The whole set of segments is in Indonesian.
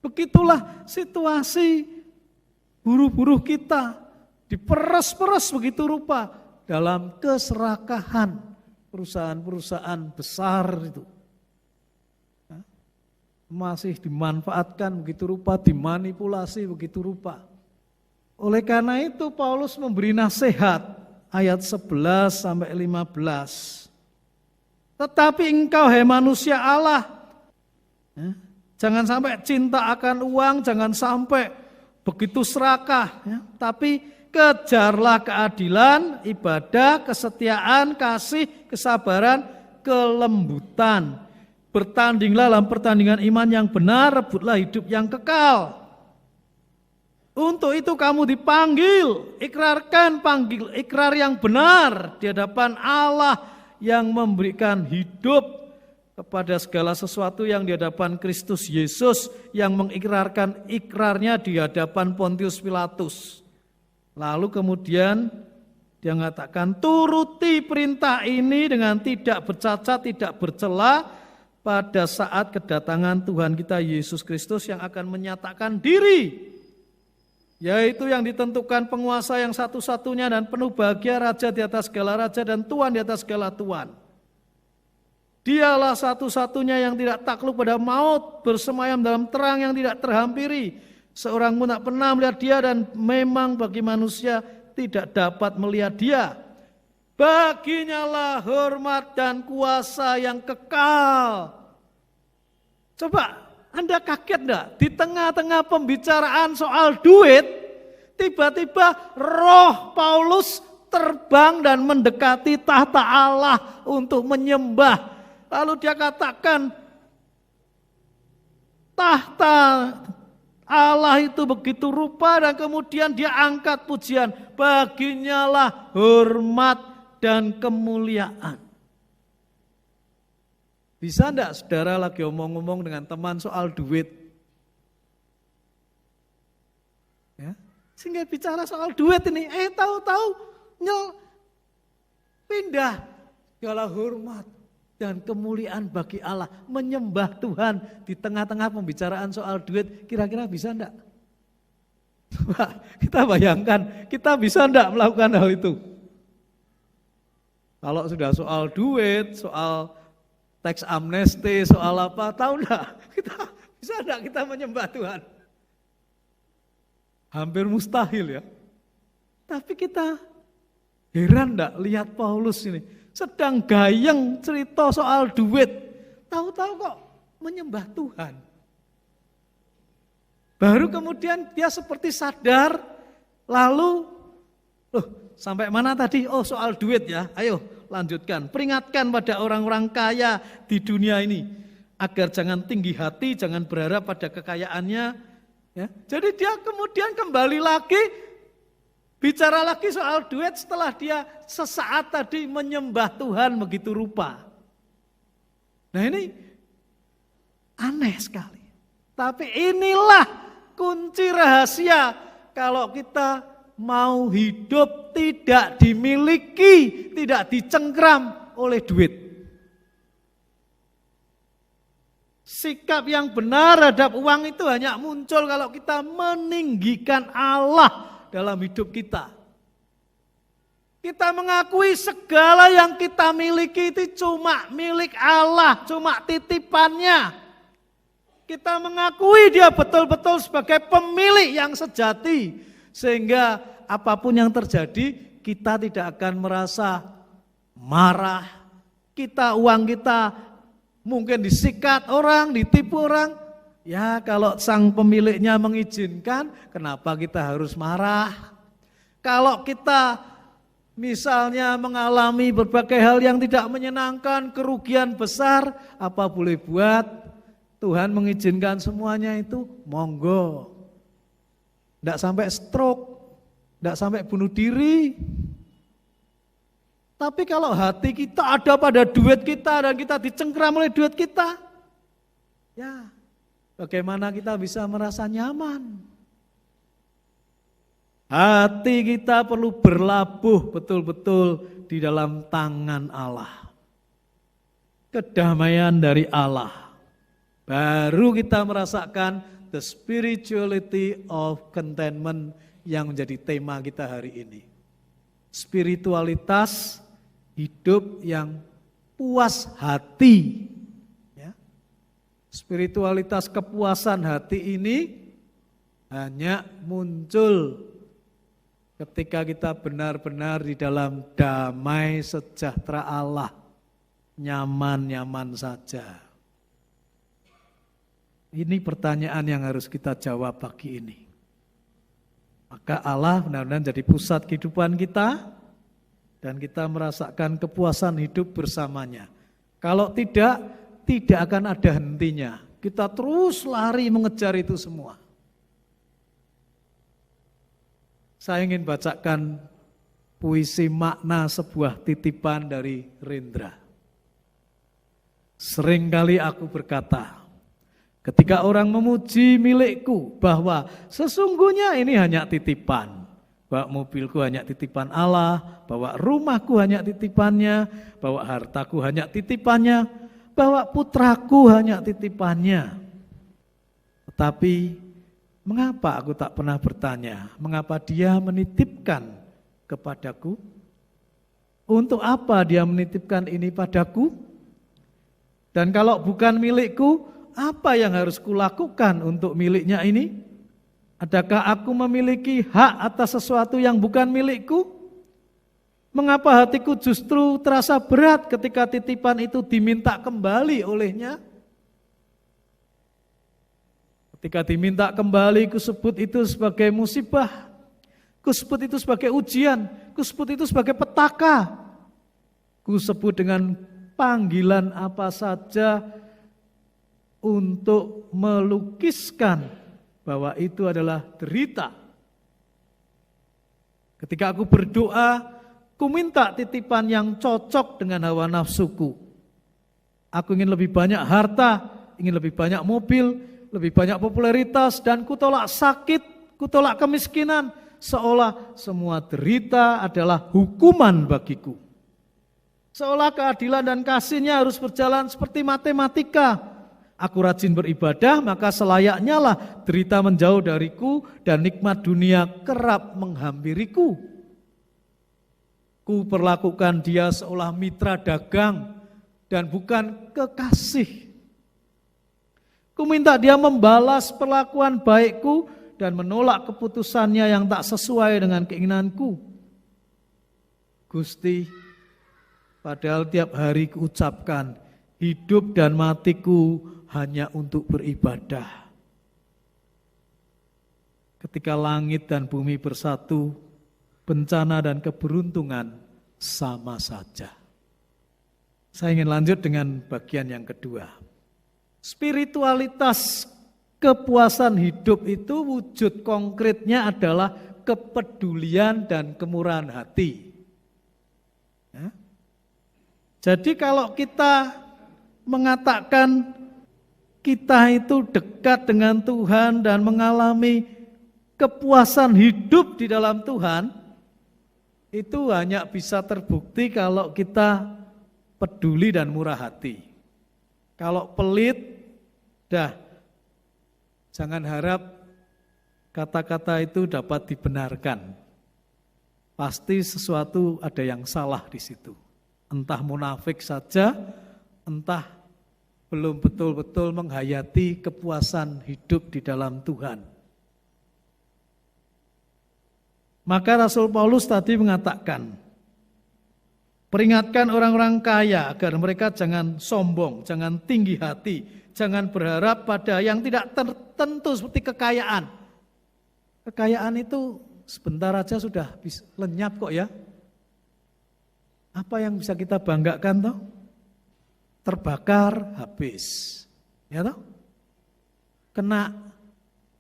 Begitulah situasi buruh-buruh kita, diperes-peres begitu rupa dalam keserakahan perusahaan-perusahaan besar itu. Masih dimanfaatkan begitu rupa, dimanipulasi begitu rupa. Oleh karena itu Paulus memberi nasihat ayat 11 sampai 15. Tetapi engkau hai manusia Allah, jangan sampai cinta akan uang, jangan sampai begitu serakah, tapi kejarlah keadilan, ibadah, kesetiaan, kasih, kesabaran, kelembutan. Bertandinglah dalam pertandingan iman yang benar, rebutlah hidup yang kekal. Untuk itu kamu dipanggil, ikrar yang benar di hadapan Allah yang memberikan hidup kepada segala sesuatu yang di hadapan Kristus Yesus, yang mengikrarkan ikrarnya di hadapan Pontius Pilatus. Lalu kemudian dia mengatakan, turuti perintah ini dengan tidak bercacat, tidak bercela, pada saat kedatangan Tuhan kita Yesus Kristus yang akan menyatakan diri, yaitu yang ditentukan penguasa yang satu-satunya dan penuh bahagia, raja di atas segala raja dan tuan di atas segala tuan. Dialah satu-satunya yang tidak takluk pada maut, bersemayam dalam terang yang tidak terhampiri. Seorang pun tak pernah melihat dia dan memang bagi manusia tidak dapat melihat dia. Baginya lah hormat dan kuasa yang kekal. Coba Anda kaget enggak? Di tengah-tengah pembicaraan soal duit, tiba-tiba roh Paulus terbang dan mendekati tahta Allah untuk menyembah. Lalu dia katakan, tahta Allah itu begitu rupa, dan kemudian dia angkat pujian, baginya lah hormat dan kemuliaan. Bisa enggak saudara lagi omong-omong dengan teman soal duit? Ya, sehingga bicara soal duit ini, tahu-tahu pindah segala hormat dan kemuliaan bagi Allah, menyembah Tuhan di tengah-tengah pembicaraan soal duit. Kira-kira bisa enggak? Kita bayangkan, kita bisa enggak melakukan hal itu? Kalau sudah soal duit, soal teks amnesti, soal apa, tahu enggak? Kita bisa enggak kita menyembah Tuhan? Hampir mustahil ya. Tapi kita heran enggak lihat Paulus ini, sedang gayeng cerita soal duit, tahu-tahu kok menyembah Tuhan. Baru kemudian dia seperti sadar, lalu sampai mana tadi? Oh, soal duit ya. Ayo lanjutkan. Peringatkan pada orang-orang kaya di dunia ini agar jangan tinggi hati, jangan berharap pada kekayaannya. Ya. Jadi dia kemudian kembali lagi bicara lagi soal duit setelah dia sesaat tadi menyembah Tuhan begitu rupa. Nah ini aneh sekali. Tapi inilah kunci rahasia kalau kita mau hidup tidak dimiliki, tidak dicengkram oleh duit. Sikap yang benar terhadap uang itu hanya muncul kalau kita meninggikan Allah dalam hidup kita. Kita mengakui segala yang kita miliki itu cuma milik Allah, cuma titipannya. Kita mengakui dia betul-betul sebagai pemilik yang sejati. Sehingga apapun yang terjadi, kita tidak akan merasa marah. Uang kita mungkin disikat orang, ditipu orang. Ya kalau sang pemiliknya mengizinkan, kenapa kita harus marah? Kalau kita misalnya mengalami berbagai hal yang tidak menyenangkan, kerugian besar, apa boleh buat? Tuhan mengizinkan semuanya itu, monggo. Tidak sampai stroke, tidak sampai bunuh diri. Tapi kalau hati kita ada pada duit kita dan kita dicengkram oleh duit kita, ya bagaimana kita bisa merasa nyaman? Hati kita perlu berlabuh betul-betul di dalam tangan Allah. Kedamaian dari Allah. Baru kita merasakan the spirituality of contentment yang menjadi tema kita hari ini. Spiritualitas hidup yang puas hati. Ya. Spiritualitas kepuasan hati ini hanya muncul ketika kita benar-benar di dalam damai sejahtera Allah, nyaman-nyaman saja. Ini pertanyaan yang harus kita jawab pagi ini. Maka Allah benar-benar jadi pusat kehidupan kita dan kita merasakan kepuasan hidup bersamanya. Kalau tidak akan ada hentinya. Kita terus lari mengejar itu semua. Saya ingin bacakan puisi makna sebuah titipan dari Rendra. Seringkali aku berkata, ketika orang memuji milikku bahwa sesungguhnya ini hanya titipan, bahwa mobilku hanya titipan Allah, bahwa rumahku hanya titipannya, bahwa hartaku hanya titipannya, bahwa putraku hanya titipannya. Tetapi mengapa aku tak pernah bertanya, mengapa dia menitipkan kepadaku? Untuk apa dia menitipkan ini padaku? Dan kalau bukan milikku, apa yang harus kulakukan untuk miliknya ini? Adakah aku memiliki hak atas sesuatu yang bukan milikku? Mengapa hatiku justru terasa berat ketika titipan itu diminta kembali olehnya? Ketika diminta kembali, kusebut itu sebagai musibah, kusebut itu sebagai ujian, kusebut itu sebagai petaka, kusebut dengan panggilan apa saja untuk melukiskan bahwa itu adalah derita. Ketika aku berdoa, ku minta titipan yang cocok dengan hawa nafsuku. Aku ingin lebih banyak harta, ingin lebih banyak mobil, lebih banyak popularitas, dan kutolak sakit, kutolak kemiskinan, seolah semua derita adalah hukuman bagiku. Seolah keadilan dan kasihnya harus berjalan seperti matematika. Aku rajin beribadah, maka selayaknya lah derita menjauh dariku dan nikmat dunia kerap menghampiriku. Ku perlakukan dia seolah mitra dagang dan bukan kekasih. Ku minta dia membalas perlakuan baikku dan menolak keputusannya yang tak sesuai dengan keinginanku. Gusti, padahal tiap hari kuucapkan, hidup dan matiku hanya untuk beribadah. Ketika langit dan bumi bersatu, bencana dan keberuntungan sama saja. Saya ingin lanjut dengan bagian yang kedua. Spiritualitas kepuasan hidup itu wujud konkretnya adalah kepedulian dan kemurahan hati. Ya. Jadi kalau kita mengatakan kita itu dekat dengan Tuhan dan mengalami kepuasan hidup di dalam Tuhan, itu hanya bisa terbukti kalau kita peduli dan murah hati. Kalau pelit, jangan harap kata-kata itu dapat dibenarkan. Pasti sesuatu ada yang salah di situ. Entah munafik saja, entah belum betul-betul menghayati kepuasan hidup di dalam Tuhan. Maka Rasul Paulus tadi mengatakan, peringatkan orang-orang kaya agar mereka jangan sombong, jangan tinggi hati, jangan berharap pada yang tidak tertentu seperti kekayaan. Kekayaan itu sebentar aja sudah lenyap kok ya. Apa yang bisa kita banggakan toh? Terbakar habis. Ya toh? Kena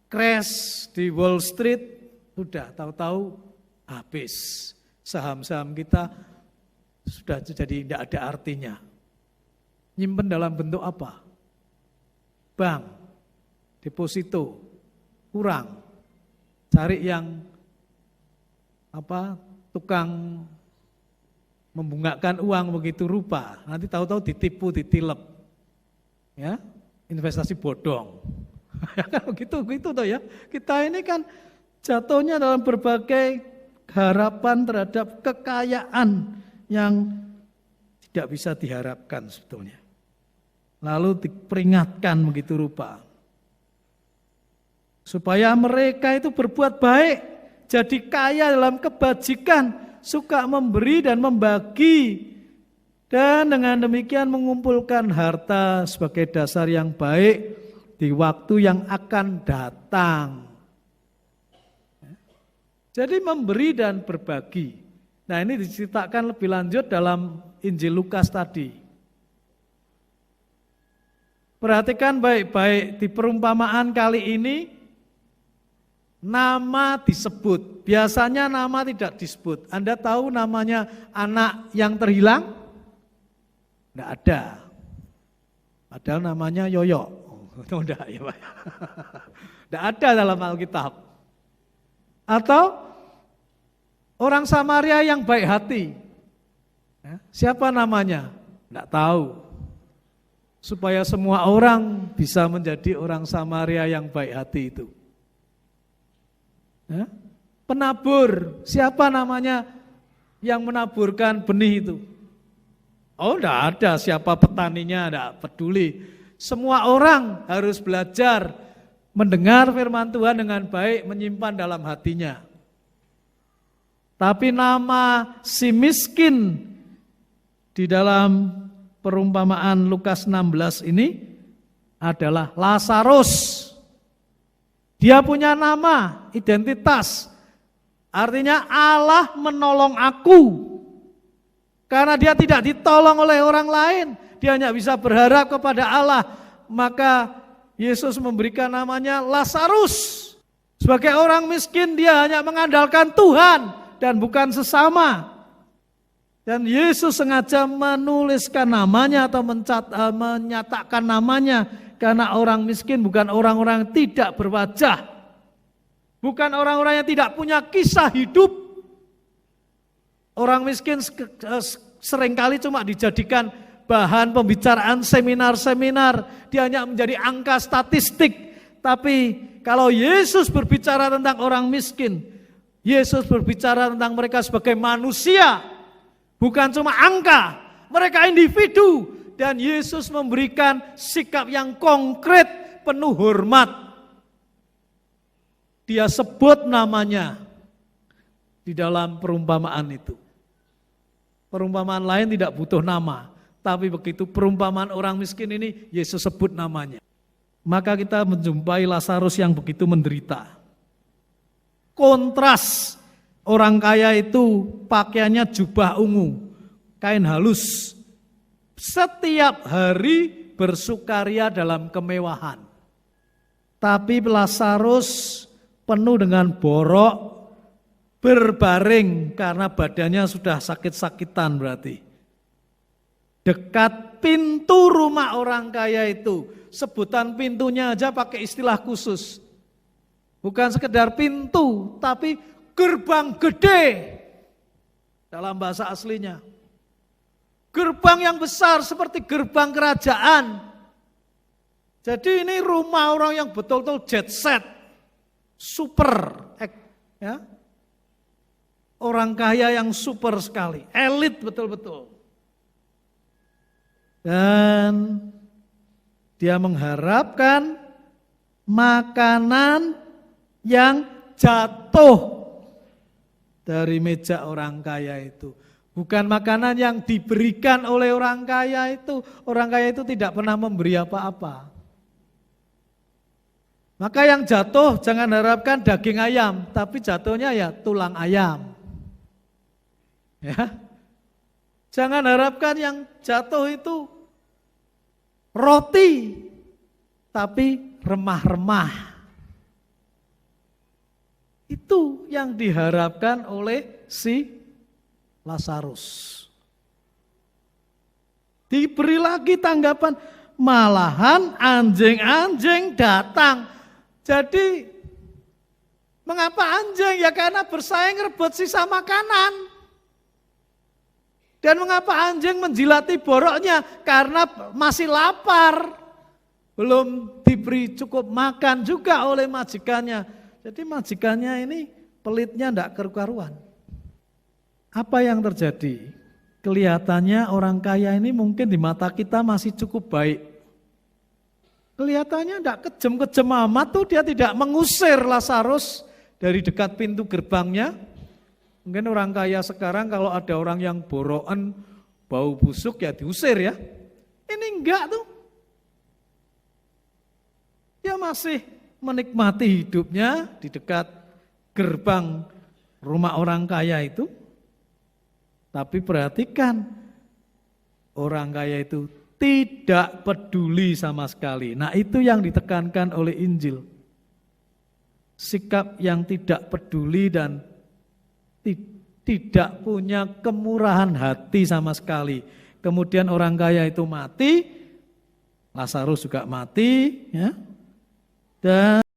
crash di Wall Street sudah tahu-tahu habis. Saham-saham kita sudah jadi tidak ada artinya. Nyimpen dalam bentuk apa? Bank, deposito, kurang. Cari yang tukang membungakan uang begitu rupa. Nanti tahu-tahu ditipu, ditilep. Ya, investasi bodong. Ya kan begitu toh ya. Kita ini kan jatuhnya dalam berbagai harapan terhadap kekayaan yang tidak bisa diharapkan sebetulnya. Lalu diperingatkan begitu rupa. Supaya mereka itu berbuat baik, jadi kaya dalam kebajikan, suka memberi dan membagi. Dan dengan demikian mengumpulkan harta sebagai dasar yang baik di waktu yang akan datang. Jadi memberi dan berbagi. Nah ini diceritakan lebih lanjut dalam Injil Lukas tadi. Perhatikan baik-baik di perumpamaan kali ini, nama disebut. Biasanya nama tidak disebut. Anda tahu namanya anak yang terhilang? Tidak ada. Padahal namanya Yoyo. Tidak ya Pak. Tidak ada dalam Alkitab. Atau orang Samaria yang baik hati. Siapa namanya? Tidak tahu. Supaya semua orang bisa menjadi orang Samaria yang baik hati itu. Penabur, siapa namanya yang menaburkan benih itu? Oh, enggak ada siapa petaninya, enggak peduli. Semua orang harus belajar mendengar firman Tuhan dengan baik, menyimpan dalam hatinya. Tapi nama si miskin di dalam perumpamaan Lukas 16 ini adalah Lazarus. Dia punya nama, identitas. Artinya Allah menolong aku. Karena dia tidak ditolong oleh orang lain, dia hanya bisa berharap kepada Allah. Maka Yesus memberikan namanya Lazarus. Sebagai orang miskin dia hanya mengandalkan Tuhan dan bukan sesama. Dan Yesus sengaja menuliskan namanya atau menyatakan namanya karena orang miskin bukan orang-orang yang tidak berwajah. Bukan orang-orang yang tidak punya kisah hidup. Orang miskin seringkali cuma dijadikan bahan pembicaraan seminar-seminar. Dia hanya menjadi angka statistik. Tapi kalau Yesus berbicara tentang orang miskin, Yesus berbicara tentang mereka sebagai manusia. Bukan cuma angka, mereka individu. Dan Yesus memberikan sikap yang konkret, penuh hormat. Dia sebut namanya di dalam perumpamaan itu. Perumpamaan lain tidak butuh nama. Tapi begitu perumpamaan orang miskin ini, Yesus sebut namanya. Maka kita menjumpai Lazarus yang begitu menderita. Kontras, orang kaya itu pakaiannya jubah ungu, kain halus. Setiap hari bersukaria dalam kemewahan. Tapi Lazarus penuh dengan borok, berbaring karena badannya sudah sakit-sakitan berarti. Dekat pintu rumah orang kaya itu, sebutan pintunya aja pakai istilah khusus. Bukan sekedar pintu, tapi gerbang gede dalam bahasa aslinya. Gerbang yang besar seperti gerbang kerajaan. Jadi ini rumah orang yang betul-betul jet set, super, ya. Orang kaya yang super sekali, elit betul-betul. Dan dia mengharapkan makanan yang jatuh dari meja orang kaya itu. Bukan makanan yang diberikan oleh orang kaya itu. Orang kaya itu tidak pernah memberi apa-apa. Maka yang jatuh jangan harapkan daging ayam, tapi jatuhnya ya tulang ayam. Ya. Jangan harapkan yang jatuh itu roti, tapi remah-remah. Itu yang diharapkan oleh si Lazarus. Diberi lagi tanggapan, malahan anjing-anjing datang. Jadi mengapa anjing? Ya karena bersaing rebut sisa makanan. Dan mengapa anjing menjilati boroknya? Karena masih lapar. belum diberi cukup makan juga oleh majikannya. Jadi majikannya ini pelitnya tidak karu-karuan. Apa yang terjadi? Kelihatannya orang kaya ini mungkin di mata kita masih cukup baik. Kelihatannya tidak kejam-kejam amat tuh, dia tidak mengusir Lazarus dari dekat pintu gerbangnya. Mungkin orang kaya sekarang kalau ada orang yang borokan, bau busuk ya diusir ya. Ini enggak tuh. Dia masih menikmati hidupnya di dekat gerbang rumah orang kaya itu. Tapi perhatikan, orang kaya itu tidak peduli sama sekali. Nah itu yang ditekankan oleh Injil. Sikap yang tidak peduli dan tidak punya kemurahan hati sama sekali. Kemudian orang kaya itu mati, Lazarus juga mati, ya. Dan